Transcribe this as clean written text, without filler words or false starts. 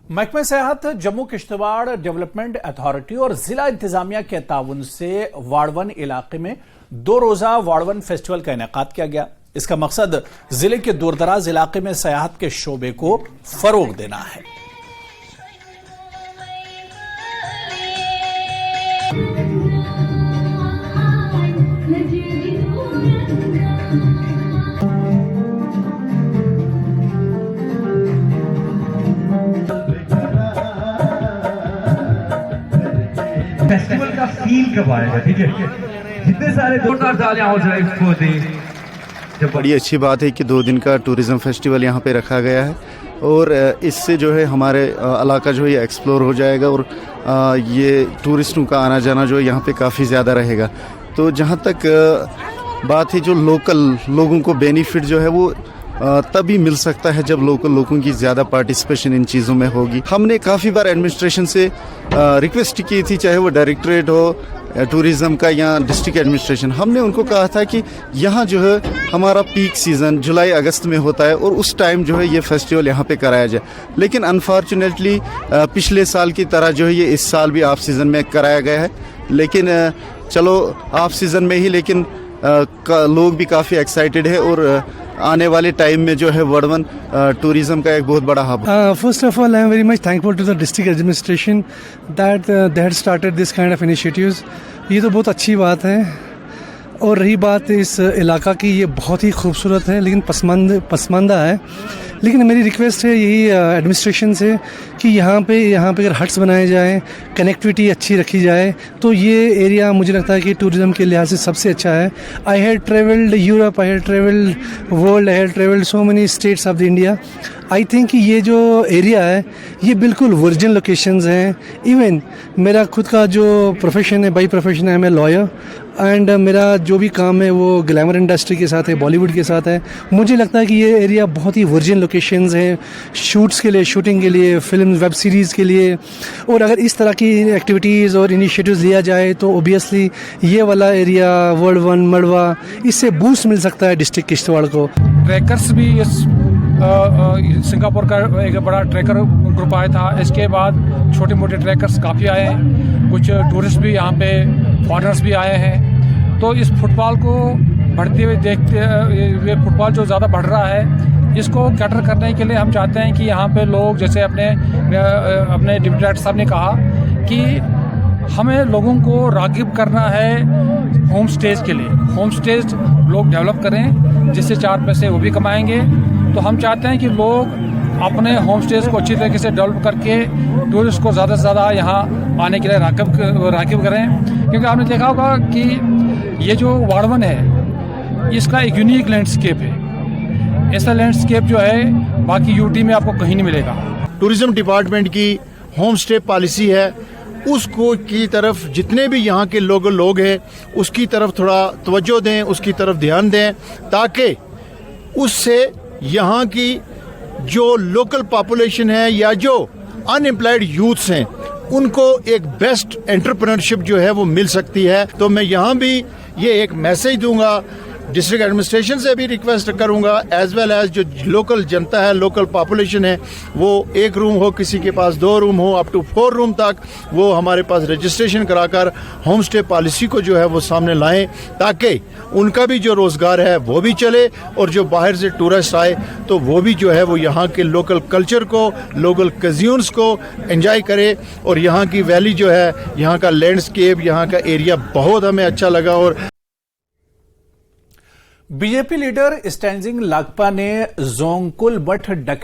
महकमा सेहत Jammu Kishtwar development authority और जिला इंतजामिया के ताउन से वाड़वन इलाके में 2 रोजा वाड़वन फेस्टिवल का इनेकाद किया गया। इसका मकसद जिले के दूरदराज इलाके में सयाहत के शोबे को फरोग देना है। फेस्टिवल का फील कब आएगा? ठीक है, जितने सारे जोरदार तालियां हो जाए इसको दें। बड़ी अच्छी बात है कि 2 दिन का टूरिज्म फेस्टिवल यहाँ पे रखा गया है और इससे जो है हमारे इलाका जो है ये एक्सप्लोर हो जाएगा और ये टूरिस्टों का आना जाना जो है यहाँ पे काफ़ी ज़्यादा रहेगा। तो जहाँ तक बात है जो लोकल लोगों को बेनिफिट जो है वो तभी मिल सकता है जब लोकल लोगों की ज़्यादा पार्टिसिपेशन इन चीज़ों में होगी। हमने काफ़ी बार एडमिनिस्ट्रेशन से रिक्वेस्ट की थी, चाहे वो डायरेक्टरेट हो टूरिज़्म का या डिस्ट्रिक्ट एडमिनिस्ट्रेशन। हमने उनको कहा था कि यहाँ जो है हमारा पीक सीज़न जुलाई अगस्त में होता है और उस टाइम जो है ये फेस्टिवल यहाँ पे कराया जाए, लेकिन अनफॉर्चुनेटली पिछले साल की तरह जो है ये इस साल भी ऑफ सीज़न में कराया गया है। लेकिन चलो ऑफ सीज़न में ही, लेकिन लोग भी काफ़ी एक्साइटेड है और आने वाले टाइम में जो है वाड़वन टूरिज्म का एक बहुत बड़ा hub. First of all I am very much thankful to the district administration that they had started this kind of initiatives. ये तो बहुत अच्छी बात है। और रही बात इस इलाका की, ये बहुत ही खूबसूरत है लेकिन पसमानदा है। लेकिन मेरी रिक्वेस्ट है यही एडमिनिस्ट्रेशन से कि यहाँ पे अगर हट्स बनाए जाएँ, कनेक्टिविटी अच्छी रखी जाए तो ये एरिया मुझे लगता है कि टूरिज़्म के लिहाज से सबसे अच्छा है। I had travelled Europe, I had travelled world, I had travelled so many states of the India. I think कि ये जो एरिया है ये बिल्कुल वर्जिन लोकेशंस हैं। इवन मेरा खुद का जो प्रोफेशन है, बाई प्रोफेशन है, मैं लॉयर एंड मेरा जो भी काम है वो ग्लैमर इंडस्ट्री के साथ है, बॉलीवुड के साथ है। मुझे लगता है कि ये एरिया बहुत ही वर्जिन लोकेशंस हैं शूट्स के लिए, शूटिंग के लिए, फिल्म वेब सीरीज़ के लिए। और अगर इस तरह की एक्टिविटीज़ और इनिशिएटिव्स लिया जाए तो ओबियसली ये वाला एरिया वाड़वन मड़वा इससे बूस्ट मिल सकता है डिस्ट्रिक्ट किश्तवाड़ को। ट्रैकर्स भी इस सिंगापुर का एक बड़ा ट्रैकर ग्रुप आया था। इसके बाद छोटे मोटे ट्रैकर्स काफ़ी आए हैं, कुछ टूरिस्ट भी यहाँ पे फॉरेनर्स भी आए हैं। तो इस फुटबॉल को बढ़ते हुए देखते ये फुटबॉल जो ज़्यादा बढ़ रहा है इसको कैटर करने के लिए हम चाहते हैं कि यहाँ पे लोग जैसे अपने डिप्टी डायरेक्टर साहब ने कहा कि हमें लोगों को राग़िब करना है होम स्टेज के लिए। होम स्टेज लोग डेवलप करें जिससे 4 पैसे वो भी कमाएंगे। तो हम चाहते हैं कि लोग अपने होम स्टेज को अच्छी तरीके से डेवलप करके टूरिस्ट को ज़्यादा से ज़्यादा यहाँ आने के लिए राग़िब करें। क्योंकि आपने देखा होगा कि ये जो वाड़वन है इसका एक यूनिक लैंडस्केप है। ऐसा लैंडस्केप जो है बाकी यूटी में आपको कहीं नहीं मिलेगा। टूरिज्म डिपार्टमेंट की होम स्टे पॉलिसी है, उसको की तरफ जितने भी यहाँ के लोग हैं उसकी तरफ थोड़ा तवज्जो दें, उसकी तरफ ध्यान दें, ताकि उससे यहाँ की जो लोकल पॉपुलेशन है या जो अनएम्प्लॉयड यूथ्स हैं उनको एक बेस्ट एंटरप्रेन्योरशिप जो है वो मिल सकती है। तो मैं यहाँ भी ये एक मैसेज दूंगा, डिस्ट्रिक्ट एडमिनिस्ट्रेशन से भी रिक्वेस्ट करूंगा, एज वेल एज जो लोकल जनता है, लोकल पॉपुलेशन है, वो 1 रूम हो, किसी के पास 2 रूम हो, अप टू 4 रूम तक वो हमारे पास रजिस्ट्रेशन कराकर होम स्टे पॉलिसी को जो है वो सामने लाएं, ताकि उनका भी जो रोज़गार है वो भी चले और जो बाहर से टूरिस्ट आए तो वो भी जो है वो यहाँ के लोकल कल्चर को, लोकल कज़्यून्स को एंजॉय करे। और यहाँ की वैली जो है, यहाँ का लैंडस्केप, यहाँ का एरिया बहुत हमें अच्छा लगा। और बीजेपी लीडर स्टैंजिंग लागपा ने जोंगकुल बठ डकैत